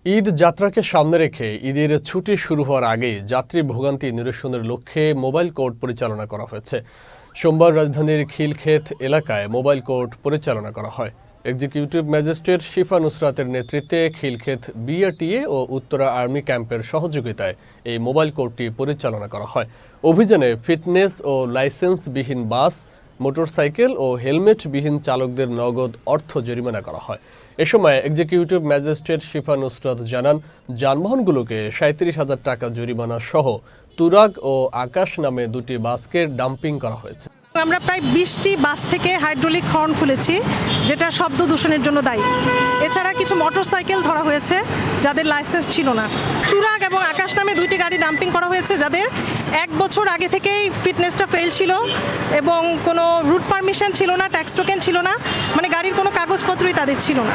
ঈদ যাত্রাকে সামনে রেখে ঈদের ছুটি শুরু হওয়ার আগেই যাত্রী ভোগান্তি নিরসনের লক্ষ্যে মোবাইল কোর্ট পরিচালনা করা হয়েছে। সোমবার রাজধানীর খিলক্ষেত এলাকায় মোবাইল কোর্ট পরিচালনা করা হয়। এক্সিকিউটিভ ম্যাজিস্ট্রেট শিফা নুসরাতের নেতৃত্বে খিলক্ষেত বিআরটিএ ও উত্তরা আর্মি ক্যাম্পের সহযোগিতায় এই মোবাইল কোর্টটি পরিচালনা করা হয়। অভিযানে ফিটনেস ও লাইসেন্সবিহীন বাস, মোটরসাইকেল ও হেলমেটবিহীন চালকদের নগদ অর্থ জরিমানা করা হয়। এ সময় এক্সিকিউটিভ ম্যাজিস্ট্রেট শিফা নুসরাত জানান, যানবাহনগুলোকে ৩৭,০০০ টাকা জরিমানা সহ তুরাগ ও আকাশ নামে দুটি বাসকে ডাম্পিং করা হয়েছে। আমরা প্রায় ২০টি বাস থেকে হাইড্রোলিক হর্ন খুলেছি, যেটা শব্দ দূষণের জন্য দায়ী। এছাড়া কিছু মোটরসাইকেল ধরা হয়েছে যাদের লাইসেন্স ছিল না। তুরাগ এবং আকাশ নামে দুইটি গাড়ি ডাম্পিং করা হয়েছে যাদের ১ বছর আগে থেকেই ফিটনেসটা ফেল ছিল এবং কোনো রুট পারমিশন ছিল না, ট্যাক্স টোকেন ছিল না, মানে গাড়ির কোনো কাগজপত্রই তাদের ছিল না।